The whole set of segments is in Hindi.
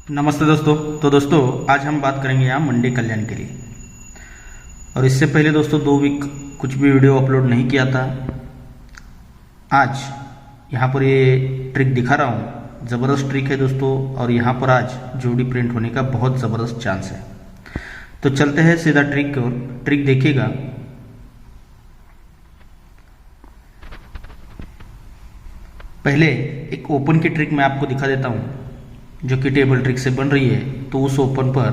नमस्ते दोस्तों। तो दोस्तों आज हम बात करेंगे यहाँ मंडी कल्याण के लिए। और इससे पहले दोस्तों 2 वीक कुछ भी वीडियो अपलोड नहीं किया था। आज यहाँ पर ये ट्रिक दिखा रहा हूँ, ज़बरदस्त ट्रिक है दोस्तों। और यहाँ पर आज जोड़ी प्रिंट होने का बहुत ज़बरदस्त चांस है। तो चलते हैं सीधा ट्रिक की ओर। ट्रिक देखिएगा। पहले एक ओपन की ट्रिक मैं आपको दिखा देता हूँ जो कि टेबल ट्रिक से बन रही है। तो उस ओपन पर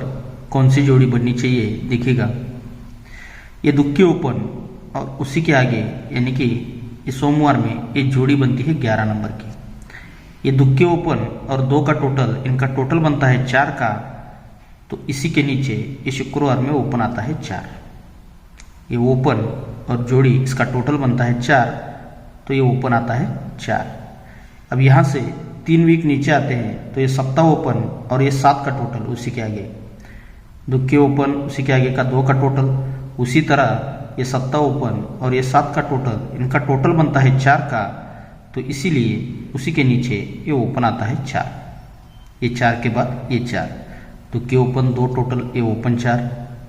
कौन सी जोड़ी बननी चाहिए देखिएगा। ये दुक्की ओपन और उसी के आगे यानी कि इस सोमवार में ये जोड़ी बनती है 11 नंबर की। ये दुक्की ओपन और 2 का टोटल, इनका टोटल बनता है 4 का। तो इसी के नीचे ये शुक्रवार में ओपन आता है 4। ये ओपन और जोड़ी इसका टोटल बनता है 4, तो ये ओपन आता है 4। अब यहाँ से 3 वीक नीचे आते हैं तो ये सप्ताह ओपन और ये 7 का टोटल उसी के आगे, दुक्की ओपन उसी के आगे का 2 का टोटल। उसी तरह ये सप्ताह ओपन और ये 7 का टोटल, इनका टोटल बनता है 4 का। तो इसीलिए उसी के नीचे ये ओपन आता है 4। ये 4 के बाद ये 4, दुक्की ओपन 2 टोटल, ये ओपन 4।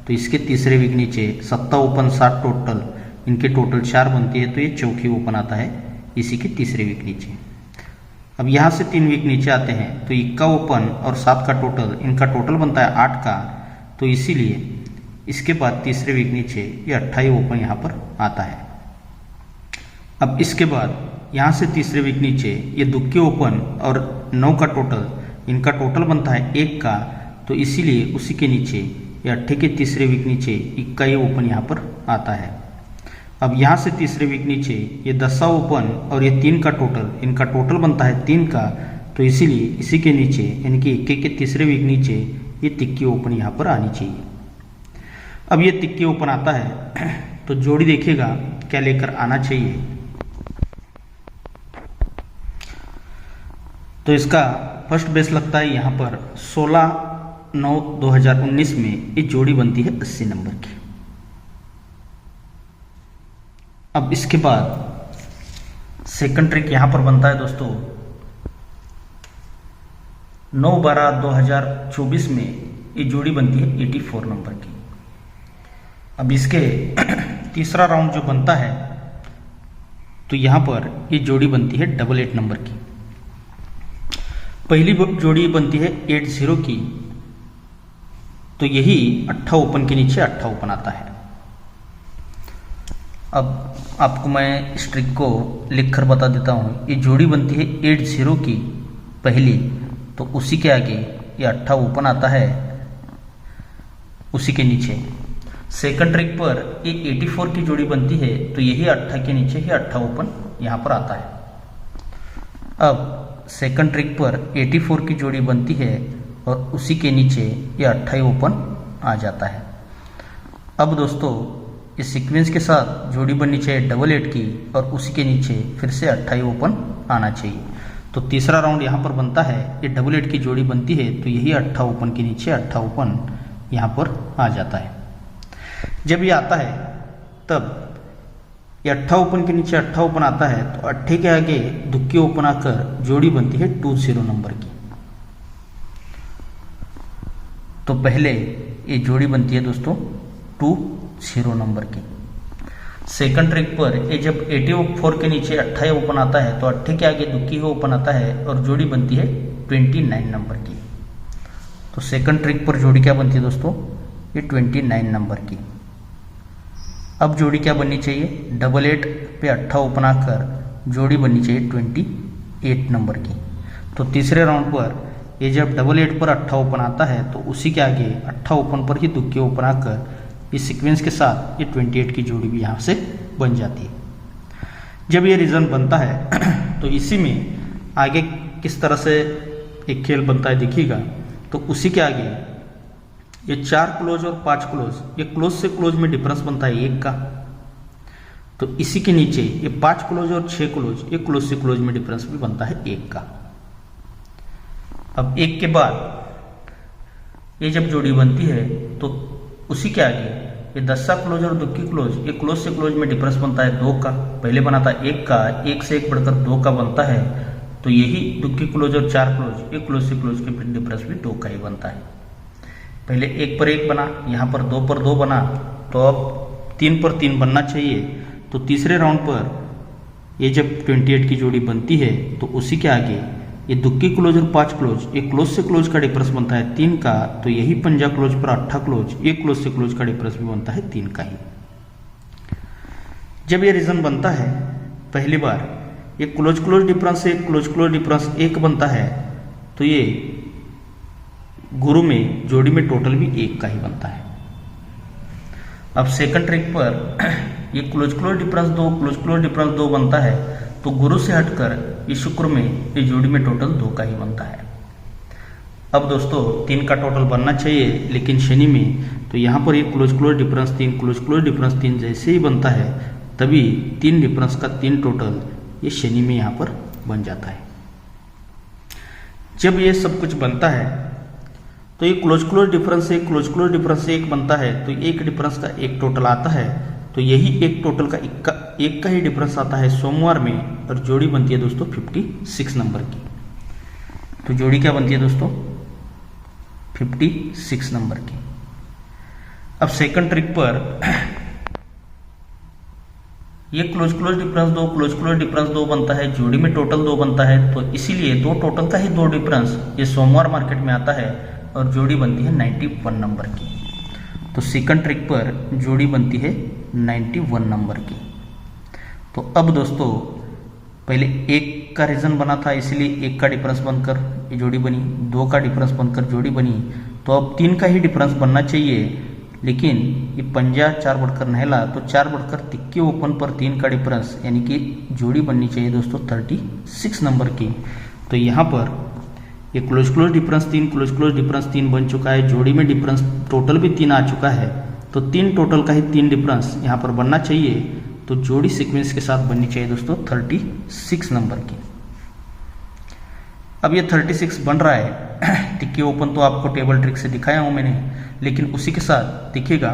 तो इसके तीसरे वीक नीचे सप्ताह ओपन 7 टोटल, इनके टोटल 4 बनती है। तो ये चौथी ओपन आता है इसी के तीसरे वीक नीचे। अब यहाँ से 3 वीक नीचे आते हैं तो इक्का ओपन और 7 का टोटल, इनका टोटल बनता है 8 का। तो इसीलिए इसके बाद तीसरे वीक नीचे ये 28 ओपन यहाँ पर आता है। अब इसके बाद यहाँ से तीसरे वीक नीचे ये दुक्की ओपन और 9 का टोटल, इनका टोटल बनता है 1 का। तो इसीलिए उसी के नीचे ये 28 के तीसरे वीक नीचे इक्का ये ओपन यहाँ पर आता है। अब यहाँ से तीसरे वीक नीचे ये 10 ओपन और ये 3 का टोटल, इनका टोटल बनता है 3 का। तो इसीलिए इसी के नीचे यानी कि इक्के के तीसरे वीक नीचे ये तिक्की ओपन यहाँ पर आनी चाहिए। अब ये तिक्की ओपन आता है तो जोड़ी देखिएगा क्या लेकर आना चाहिए। तो इसका फर्स्ट बेस लगता है यहाँ पर 16/9/2019 में ये जोड़ी बनती है 80 नंबर की। अब इसके बाद सेकंड ट्रिक यहां पर बनता है दोस्तों 9/12/2024 में ये जोड़ी बनती है 84 नंबर की। अब इसके तीसरा राउंड जो बनता है तो यहां पर ये जोड़ी बनती है 88 नंबर की। पहली जोड़ी बनती है 80 की, तो यही 8 ओपन के नीचे 8 ओपन आता है। अब आपको मैं इस ट्रिक को लिखकर बता देता हूँ। ये जोड़ी बनती है 80 की पहली, तो उसी के आगे ये 8 ओपन आता है उसी के नीचे। सेकंड ट्रिक पर ये 84 की जोड़ी बनती है तो यही 8 के नीचे ही 8 ओपन यहाँ पर आता है। अब सेकंड ट्रिक पर 84 की जोड़ी बनती है और उसी के नीचे ये 8 ओपन आ जाता है। अब दोस्तों इस सीक्वेंस के साथ जोड़ी बननी चाहिए 88 की और उसी के नीचे फिर से 28 ओपन आना चाहिए। तो तीसरा राउंड यहाँ पर बनता है, ये 88 की जोड़ी बनती है तो यही 8 ओपन के नीचे 8 ओपन यहाँ पर आ जाता है। जब ये आता है तब ये 8 ओपन के नीचे 8 ओपन आता है तो 8 के आगे दुक्की ओपन आकर जोड़ी बनती है 20 नंबर की। तो पहले ये जोड़ी बनती है दोस्तों 20 नंबर की। सेकंड ट्रिक पर ये जब 84 के नीचे 28 ओपन आता है तो 8 के आगे दुक्की ओपन आता है और जोड़ी बनती है 29 नंबर की। तो सेकंड ट्रिक पर जोड़ी क्या बनती है दोस्तों, ये 29 नंबर की। अब जोड़ी क्या बननी चाहिए, 88 पे 8 ओपन आकर जोड़ी बननी चाहिए 28 नंबर की। तो तीसरे राउंड पर ये जब 88 पर 8 ओपन आता है तो उसी के आगे 8 ओपन पर ही दुक्की ओपन आकर इस सीक्वेंस के साथ ये 28 की जोड़ी भी यहाँ से बन जाती है। जब ये रीजन बनता है तो इसी में आगे किस तरह से एक खेल बनता है देखिएगा। तो उसी के आगे ये 4 क्लोज और 5 क्लोज, ये क्लोज से क्लोज में डिफरेंस बनता है 1 का। तो इसी के नीचे ये 5 क्लोज और 6 क्लोज, ये क्लोज से क्लोज में डिफरेंस भी बनता है 1 का। अब 1 के बाद ये जब जोड़ी बनती है तो उसी के आगे ये 10 क्लोज और दुक्की क्लोज, ये क्लोज से क्लोज में डिफरेंस बनता है 2 का। पहले बना था 1 का, 1 से 1 बढ़कर 2 का बनता है। तो यही दुक्की क्लोज और 4 क्लोज, एक क्लोज से क्लोज के ब्रिक डिफरेंस भी 2 का ही बनता है। पहले 1 पर 1 बना, यहाँ पर 2 पर 2 बना, तो अब 3 पर 3 बनना चाहिए। तो तीसरे राउंड पर ये जब 28 की जोड़ी बनती है तो उसी के आगे ये दुक्की क्लोज और 5 क्लोज, एक क्लोज से क्लोज का डिफरेंस बनता है 3 का, तो यही पंजा क्लोज पर 8 क्लोज, एक क्लोज से क्लोज का डिफरेंस भी बनता है 3 का ही। जब ये रीजन बनता है पहली बार, ये क्लोज क्लोज डिफरेंस से क्लोज क्लोज डिफरेंस 1 बनता है, तो ये गुरु में जोड़ी में टोटल भी 1 का ही बनता है। अब सेकंड ट्रिक पर ये close close difference 2, close close difference 2 बनता है, तो गुरु से हटकर ये शुक्र में ये जोड़ी में टोटल 2 का ही बनता है। अब दोस्तों 3 का टोटल बनना चाहिए, लेकिन शनि में तो यहाँ पर ये close close difference 3, close close difference 3 जैसे ही बनता है तभी 3 डिफरेंस का 3 टोटल ये शनि में यहाँ पर बन जाता है। जब ये सब कुछ बनता है तो ये क्लोज क्लोज डिफरेंस से क्लोज क्लोज डिफरेंस से 1 बनता है, तो एक डिफरेंस का 1 टोटल आता है, तो यही एक टोटल का एक का ही डिफरेंस आता है सोमवार में, और जोड़ी बनती है दोस्तों 56 नंबर की। तो जोड़ी क्या बनती है दोस्तों 56 नंबर की। अब सेकंड ट्रिक पर ये close close difference 2, close close difference 2 बनता है, जोड़ी में टोटल 2 बनता है, तो इसीलिए 2 टोटल का ही 2 डिफरेंस ये सोमवार मार्केट में आता है और जोड़ी बनती है 91 नंबर की। तो सेकंड ट्रिक पर जोड़ी बनती है 91 नंबर की। तो अब दोस्तों पहले 1 का रीजन बना था, इसीलिए 1 का डिफरेंस बनकर ये जोड़ी बनी, 2 का डिफरेंस बनकर जोड़ी बनी, तो अब 3 का ही डिफरेंस बनना चाहिए, लेकिन ये पंजा 4 बढ़कर नहला, तो 4 बढ़कर तिक्के ओपन पर 3 का डिफरेंस, यानी कि जोड़ी बननी चाहिए दोस्तों 36 नंबर की। तो यहाँ पर ये close close difference 3, close close difference 3 बन चुका है, जोड़ी में डिफरेंस टोटल भी 3 आ चुका है, तो 3 टोटल का ही 3 डिफरेंस यहाँ पर बनना चाहिए, तो जोड़ी सीक्वेंस के साथ बननी चाहिए दोस्तों 36 नंबर की। अब ये 36 बन रहा है, तिक्के ओपन तो आपको टेबल ट्रिक से दिखाया हूँ मैंने, लेकिन उसी के साथ दिखेगा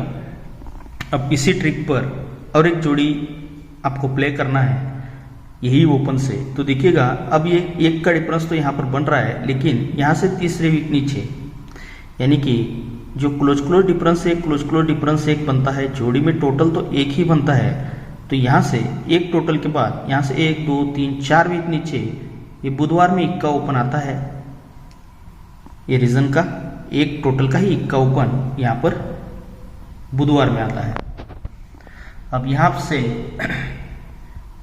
अब इसी ट्रिक पर और एक जोड़ी आपको प्ले करना है यही ओपन से, तो देखिएगा अब ये 1 का डिफरेंस तो यहाँ पर बन रहा है, लेकिन यहाँ से तीसरे वीक नीचे, यानी कि जो क्लोज क्लोज डिफरेंस है क्लोज क्लोज डिफरेंस 1 बनता है, जोड़ी में टोटल तो 1 ही बनता है, तो यहाँ से 1 टोटल के बाद यहाँ से 1 2 3 4 वीक नीचे ये बुधवार में 1 का ओपन आता है, ये रीजन का 1 टोटल का ही 1 का ओपन यहाँ पर बुधवार में आता है। अब यहाँ से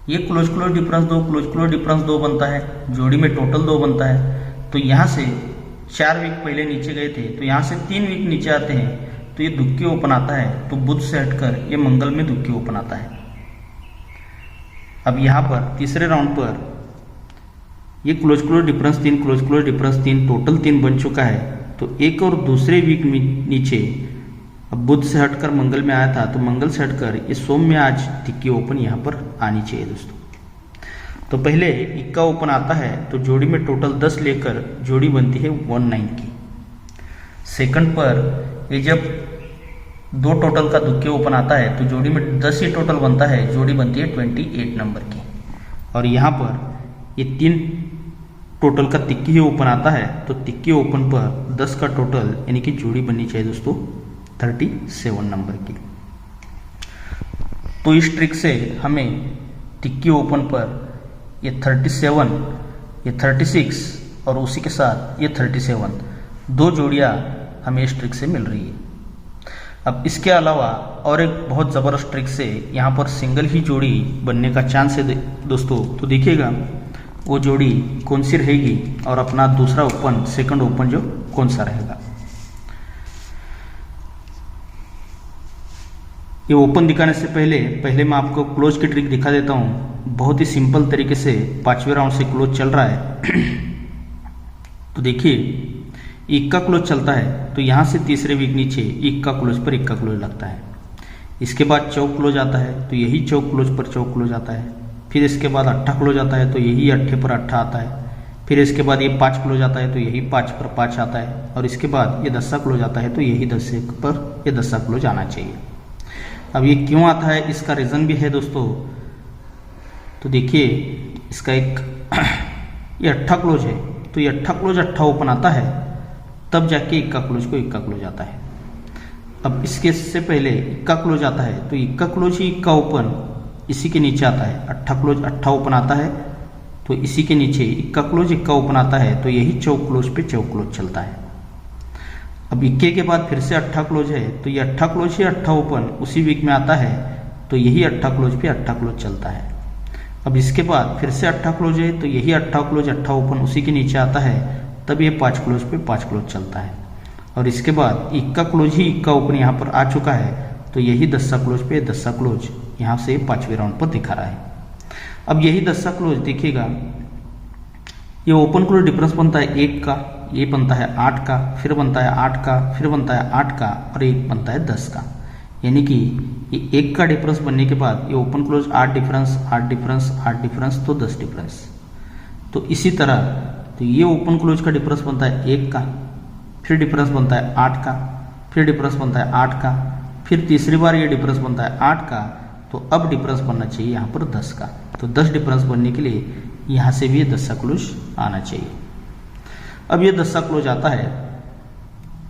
ये close close difference 2, close close difference 2 बनता है, जोड़ी में टोटल 2 बनता है, तो यहाँ से 4 वीक पहले नीचे गए थे, तो यहाँ से 3 वीक नीचे आते हैं, तो ये दुक्की ओपन आता है, तो बुध से हटकर ये मंगल में दुक्की ओपन आता है। अब यहाँ पर तीसरे राउंड पर ये close close difference 3, close close difference 3 total 3 बन चुका है, तो एक और दूसरे वीक में नीचे अब बुध से हटकर मंगल में आया था, तो मंगल से हटकर ये सोम में आज तिक्की ओपन यहाँ पर आनी चाहिए दोस्तों। तो पहले 1 का ओपन आता है, तो जोड़ी में टोटल 10 लेकर जोड़ी बनती है 19 की। सेकंड पर ये जब 2 टोटल का दुक्की ओपन आता है, तो जोड़ी में 10 ही टोटल बनता है, जोड़ी बनती है 28 नंबर की। और यहाँ पर ये 3 टोटल का तिक्की ही ओपन आता है, तो तिक्की ओपन पर 10 का टोटल यानी कि जोड़ी बननी चाहिए दोस्तों 37 नंबर की। तो इस ट्रिक से हमें तिक्की ओपन पर ये 37, ये 36 और उसी के साथ ये 37 2 जोड़ियाँ हमें इस ट्रिक से मिल रही है। अब इसके अलावा और एक बहुत ज़बरदस्त ट्रिक से यहाँ पर सिंगल ही जोड़ी बनने का चांस है दोस्तों। तो देखिएगा वो जोड़ी कौन सी रहेगी और अपना दूसरा ओपन सेकंड ओपन जो कौन सा रहेगा। ये ओपन दिखाने से पहले मैं आपको क्लोज की ट्रिक दिखा देता हूँ। बहुत ही सिंपल तरीके से 5वें राउंड से क्लोज चल रहा है। तो देखिए 1 का क्लोज चलता है, तो यहाँ से तीसरे वीक नीचे 1 का क्लोज पर 1 का क्लोज लगता है। इसके बाद चौक क्लोज आता है, तो यही चौक क्लोज पर चौक क्लोज आता है। फिर इसके बाद 8 क्लोज आता है, तो यही 8 पर 8 आता है। फिर इसके बाद ये 5 क्लोज आता है, तो यही 5 पर 5 आता है। और इसके बाद ये 10 क्लोज आता है, तो यही 10 पर ये 10 क्लोज आना चाहिए। अब ये क्यों आता है इसका रीज़न भी है दोस्तों। तो देखिए इसका एक ये अट्ठा क्लोज है तो ये अट्ठा क्लोज अट्ठा ओपन आता है, तब जाके इक्का क्लोज को इक्का क्लोज आता है। अब इसके से पहले इक्का क्लोज आता है तो इक्का क्लोज ही इक्का ओपन इसी के नीचे आता है। अट्ठा क्लोज अट्ठा ओपन आता है तो इसी के नीचे इक्का क्लोज इक्का ओपन आता है, तो यही चौक क्लोज पे चौक क्लोज चलता है। अब इक्के के बाद फिर से अट्ठा क्लोज है तो ये अट्ठा क्लोज ही अट्ठा ओपन उसी वीक में आता है, तो यही अट्ठा क्लोज पे अट्ठा क्लोज चलता है। अब इसके बाद फिर से अट्ठा क्लोज है तो यही अट्ठा क्लोज अट्ठा ओपन उसी के नीचे आता है, तब ये पाँच क्लोज पे पाँच क्लोज चलता है। और इसके बाद इक्का क्लोज ही इक्का ओपन यहाँ पर आ चुका है, तो यही दस्सा क्लोज पे दस्सा क्लोज यहाँ से पाँचवें राउंड पर दिखा रहा है। अब यही दस्सा क्लोज देखिएगा, ये ओपन क्लोज डिफरेंस बनता है 1 का, ये बनता है 8 का, फिर बनता है 8 का, फिर बनता है 8 का और एक बनता है 10 का। यानी कि ये 1 का डिफरेंस बनने के बाद ये open close 8 difference 8 difference 8 difference तो 10 डिफरेंस। तो इसी तरह तो ये ओपन क्लोज का डिफरेंस बनता है 1 का, फिर डिफरेंस बनता है 8 का, फिर डिफरेंस बनता है 8 का, फिर तीसरी बार ये डिफरेंस बनता है 8 का, तो अब डिफरेंस बनना चाहिए यहाँ पर 10 का। तो 10 डिफरेंस बनने के लिए यहाँ से भी ये दस्सा क्लोज आना चाहिए। अब ये दस्सा क्लोज आता है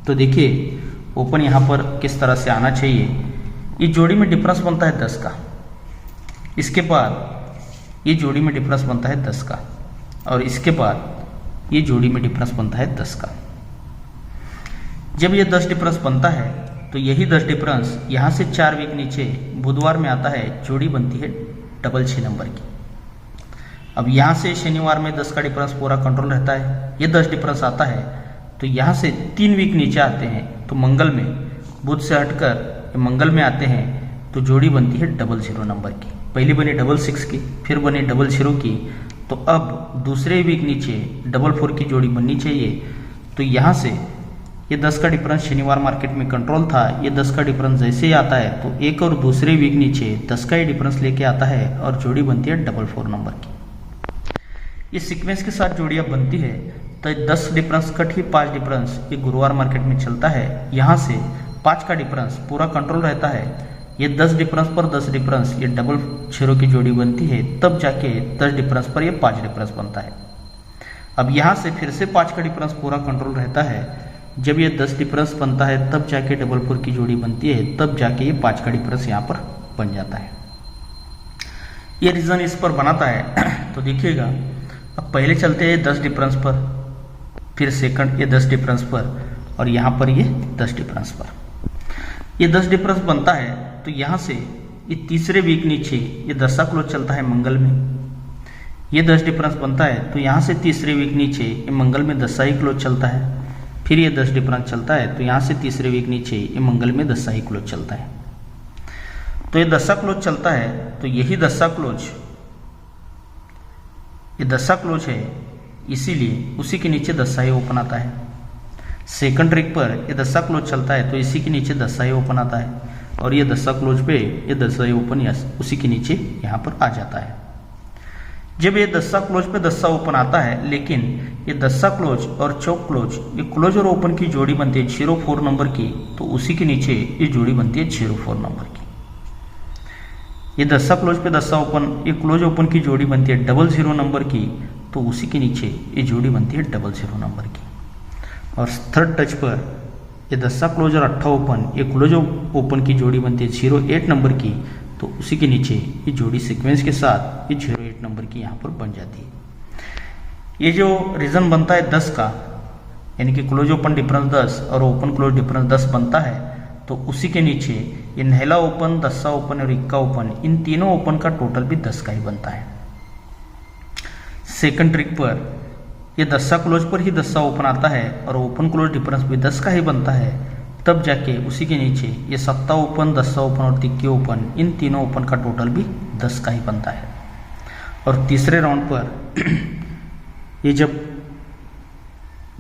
तो देखिए ओपन यहाँ पर किस तरह से आना चाहिए। ये जोड़ी में डिफरेंस बनता है 10 का, इसके बाद ये जोड़ी में डिफरेंस बनता है 10 का, और इसके बाद ये जोड़ी में डिफरेंस बनता है 10 का। जब ये 10 डिफरेंस बनता है तो यही 10 डिफरेंस यहाँ से 4 वीक नीचे बुधवार में आता है, जोड़ी बनती है डबल 6 नंबर की। अब यहाँ से शनिवार में 10 का डिफरेंस पूरा कंट्रोल रहता है, ये 10 डिफरेंस आता है तो यहाँ से 3 वीक नीचे आते हैं, तो मंगल में बुध से हटकर मंगल में आते हैं, तो जोड़ी बनती है डबल 0 नंबर की। पहली बनी डबल 6 की, फिर बनी डबल 0 की, तो अब दूसरे वीक नीचे डबल 4 की जोड़ी बननी चाहिए। तो यहाँ से ये 10 का डिफरेंस शनिवार मार्केट में कंट्रोल था, ये 10 का डिफरेंस जैसे ही आता है तो एक और दूसरे वीक नीचे 10 का ही डिफरेंस लेके आता है और जोड़ी बनती है डबल 4 नंबर की। ये सीक्वेंस के साथ जोड़ियाँ बनती है तो 10 डिफरेंस कट ही 5 डिफरेंस ये गुरुवार मार्केट में चलता है। यहाँ से 5 का डिफरेंस पूरा कंट्रोल रहता है, ये 10 डिफरेंस पर 10 डिफरेंस ये डबल 0 की जोड़ी बनती है, तब जाके 10 डिफरेंस पर ये 5 डिफरेंस बनता है। अब यहाँ से फिर से 5 का डिफरेंस पूरा कंट्रोल रहता है, जब ये 10 डिफरेंस बनता है तब जाके डबल 4 की जोड़ी बनती है, तब जाके ये 5 का डिफरेंस यहाँ पर बन जाता है। ये रीजन इस पर बनाता है। तो देखिएगा अब पहले चलते हैं 10 डिफरेंस पर, फिर सेकंड ये 10 डिफरेंस पर, और यहाँ पर ये 10 डिफरेंस पर। ये 10 डिफरेंस बनता है तो यहाँ से ये तीसरे वीक नीचे ये दस्सा क्लोज चलता है मंगल में। ये 10 डिफरेंस बनता है तो यहाँ से तीसरे वीक नीचे ये मंगल में दस्सा ही क्लोज चलता है। फिर ये 10 डिफरेंस चलता है तो यहाँ से तीसरे वीक नीचे ये मंगल में दस्सा ही क्लोज चलता है। तो ये दस्सा क्लोज चलता है तो यही दस्सा क्लोज ये दस्सा क्लोज है, इसीलिए उसी के नीचे दस्सा ही ओपन आता है। सेकंड ट्रिक पर ये दस्सा क्लोज चलता है तो इसी के नीचे दस्सा ही ओपन आता है, और ये दस्सा क्लोज पे ये दस्सा ही ओपन उसी के नीचे यहाँ पर आ जाता है। जब ये दस्सा क्लोज पे दस्सा ओपन आता है, लेकिन ये दस्सा क्लोज और चौक क्लोज ये क्लोज और ओपन की जोड़ी बनती है 04 नंबर की, तो उसी के नीचे ये जोड़ी बनती है 04 नंबर की। ये दस्सा क्लोज पे दस्सा ओपन ये क्लोज ओपन की जोड़ी बनती है 00 नंबर की, तो उसी के नीचे ये जोड़ी बनती है 00 नंबर की। और थर्ड टच पर ये दस्सा क्लोज और अट्ठा ओपन ये क्लोज ओपन की जोड़ी बनती है 08 नंबर की, तो उसी के नीचे ये जोड़ी सीक्वेंस के साथ ये 08 नंबर की यहाँ पर बन जाती है। ये जो रीजन बनता है 10 का, यानी कि क्लोज ओपन डिफरेंस 10 और ओपन क्लोज डिफरेंस 10 बनता है, तो उसी के नीचे ये नहला ओपन, दस्सा ओपन और इक्का ओपन इन तीनों ओपन का टोटल भी 10 का ही बनता है। सेकंड ट्रिक पर ये दस्सा क्लोज पर ही दस्सा ओपन आता है और ओपन क्लोज डिफरेंस भी 10 का ही बनता है, तब जाके उसी के नीचे ये सत्ता ओपन, दस्सा ओपन और तिक्की ओपन इन तीनों ओपन का टोटल भी 10 का ही बनता है। और तीसरे राउंड पर ये जब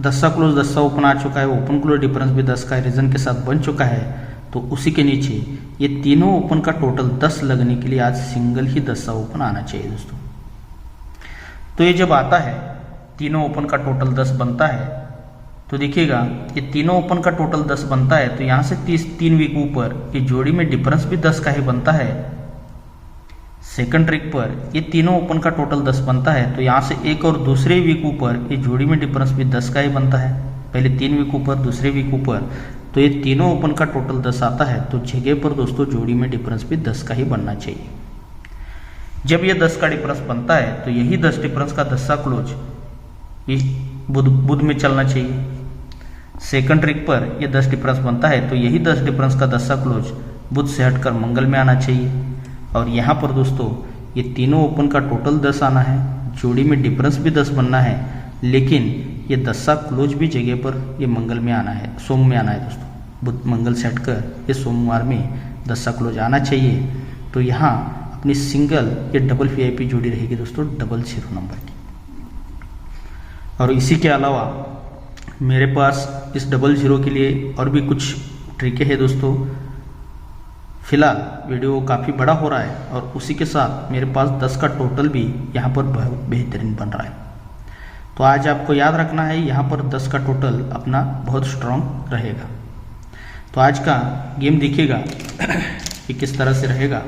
दस्सा क्लोज दस्सा ओपन आ चुका है, ओपन क्लोज डिफरेंस भी 10 का रीजन के साथ बन चुका है, तो उसी के नीचे ये तीनों ओपन का टोटल 10 लगने के लिए आज सिंगल ही दस्सा ओपन आना चाहिए दोस्तों। तो ये जब आता है तीनों ओपन का टोटल 10 बनता है, तो देखिएगा ये तीनों ओपन का टोटल 10 बनता है, तो यहाँ से 3 वीक ऊपर ये जोड़ी में डिफरेंस भी 10 का ही बनता है, सेकंड ट्रिक पर ये तीनों ओपन का टोटल 10 बनता है, तो यहाँ से एक और दूसरे वीक ऊपर ये जोड़ी में डिफरेंस भी 10 का ही बनता है। पहले 3 वीक ऊपर, दूसरे वीक ऊपर, तो ये तीनों ओपन का टोटल 10 आता है, तो जगह पर दोस्तों जोड़ी में डिफरेंस भी 10 का ही बनना चाहिए। जब ये 10 का डिफरेंस बनता है तो यही 10 डिफरेंस का 10सा क्लोज ये बुध में चलना चाहिए। सेकंड ट्रिक पर ये 10 डिफरेंस बनता है तो यही 10 डिफरेंस का 10सा क्लोज बुध से हटकर मंगल में आना चाहिए। और यहाँ पर दोस्तों ये तीनों ओपन का टोटल 10 आना है, जोड़ी में डिफरेंस भी 10 बनना है, लेकिन ये 10सा क्लोज भी जगह पर ये मंगल में आना है, सोम में आना है दोस्तों। बुध मंगल से हटकर ये सोमवार में 10सा क्लोज आना चाहिए। तो यहाँ अपनी सिंगल ये डबल VIP जोड़ी रहेगी दोस्तों 00 नंबर की। और इसी के अलावा मेरे पास इस 00 के लिए और भी कुछ ट्रिकें हैं दोस्तों। फिलहाल वीडियो काफ़ी बड़ा हो रहा है और उसी के साथ मेरे पास 10 का टोटल भी यहाँ पर बेहतरीन बन रहा है। तो आज आपको याद रखना है यहाँ पर 10 का टोटल अपना बहुत स्ट्रॉन्ग रहेगा। तो आज का गेम देखिएगा कि किस तरह से रहेगा।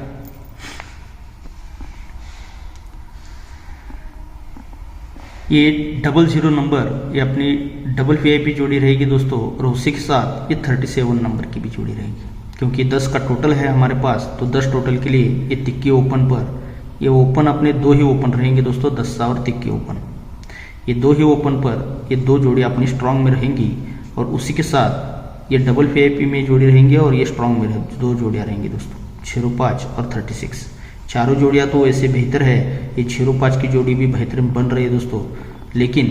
ये 00 नंबर ये अपनी डबल VIP जोड़ी रहेगी दोस्तों, और उसी के साथ ये 37 नंबर की भी जोड़ी रहेगी। क्योंकि 10 का टोटल है हमारे पास, तो 10 टोटल के लिए ये तिक्की ओपन पर ये ओपन अपने 2 ही ओपन रहेंगे दोस्तों, 10सा और तिक्की ओपन। ये 2 ही ओपन पर ये 2 जोड़ी अपनी स्ट्रांग में रहेंगी, और उसी के साथ ये डबल VIP में जोड़ी रहेंगे और ये स्ट्रांग में 2 जोड़ियाँ रहेंगी दोस्तों, 05 और 36। चारों जोड़ियाँ तो ऐसे बेहतर है, ये 05 की जोड़ी भी बेहतरीन बन रही है दोस्तों, लेकिन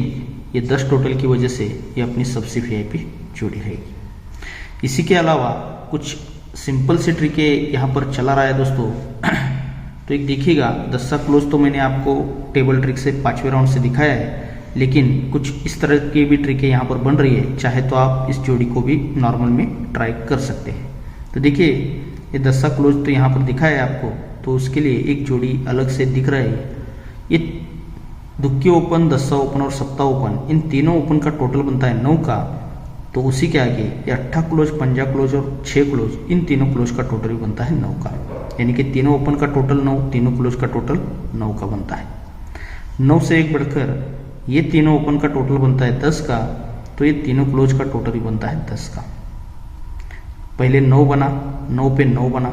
ये 10 टोटल की वजह से ये अपनी सबसे VIP जोड़ी रहेगी। इसी के अलावा कुछ सिंपल से ट्रिके यहाँ पर चला रहा है दोस्तों। तो एक देखिएगा 10सा क्लोज तो मैंने आपको टेबल ट्रिक से 5वें राउंड से दिखाया है, लेकिन कुछ इस तरह की भी ट्रिकें यहाँ पर बन रही है। चाहे तो आप इस जोड़ी को भी नॉर्मल में ट्राई कर सकते हैं। तो देखिए ये 10सा क्लोज तो यहाँ पर दिखाया है आपको, तो उसके लिए एक जोड़ी अलग से दिख रहा है। ये दुक्की ओपन, 10सा ओपन और सप्ताह ओपन, इन तीनों ओपन का टोटल बनता है 9 का। तो उसी के आगे ये 8 क्लोज, 5 क्लोज और 6 क्लोज, इन तीनों क्लोज का टोटल भी बनता है 9 का। यानी कि तीनों ओपन का टोटल 9, तीनों क्लोज का टोटल 9 का बनता है। 9 से एक बढ़कर ये तीनों ओपन का टोटल बनता है 10 का, तो ये तीनों क्लोज का टोटल भी बनता है 10 का। पहले 9 बना, 9 पे 9 बना,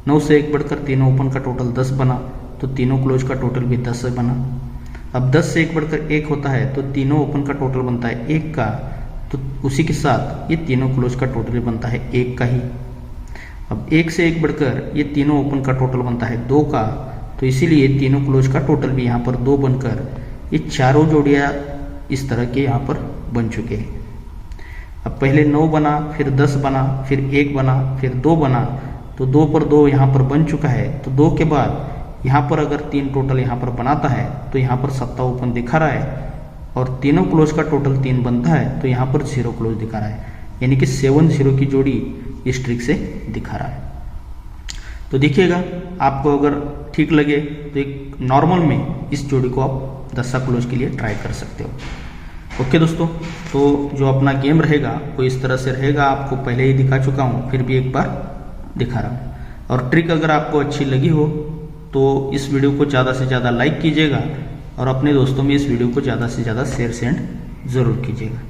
9 से एक बढ़कर तीनों ओपन का टोटल 10 बना, तो तीनों क्लोज का टोटल भी 10 बना। अब 10 से एक बढ़कर 1 होता है, तो तीनों ओपन का टोटल बनता है 1 का, तो उसी के साथ ये तीनों क्लोज का टोटल बनता है 1 का ही। अब 1 से एक बढ़कर ये तीनों ओपन का टोटल बनता है 2 का, तो इसीलिए तीनों क्लोज का टोटल भी यहाँ पर 2 बनकर ये चारों जोड़ियाँ इस तरह के यहाँ पर बन चुके हैं। अब पहले 9 बना, फिर 10 बना, फिर 1 बना, फिर 2 बना, तो 2 पर 2 यहाँ पर बन चुका है। तो 2 के बाद यहाँ पर अगर 3 टोटल यहाँ पर बनाता है, तो यहाँ पर सप्ताह ओपन दिखा रहा है, और तीनों क्लोज का टोटल 3 बनता है, तो यहाँ पर 0 क्लोज दिखा रहा है। यानी कि 7-0 की जोड़ी इस ट्रिक से दिखा रहा है। तो देखिएगा आपको अगर ठीक लगे तो एक नॉर्मल में इस जोड़ी को आप 10सा क्लोज के लिए ट्राई कर सकते हो। ओके दोस्तों, तो जो अपना गेम रहेगा वो इस तरह से रहेगा। आपको पहले ही दिखा चुका हूँ, फिर भी एक बार दिखा रहा हूँ। और ट्रिक अगर आपको अच्छी लगी हो तो इस वीडियो को ज़्यादा से ज़्यादा लाइक कीजिएगा, और अपने दोस्तों में इस वीडियो को ज़्यादा से ज़्यादा शेयर सेंड ज़रूर कीजिएगा।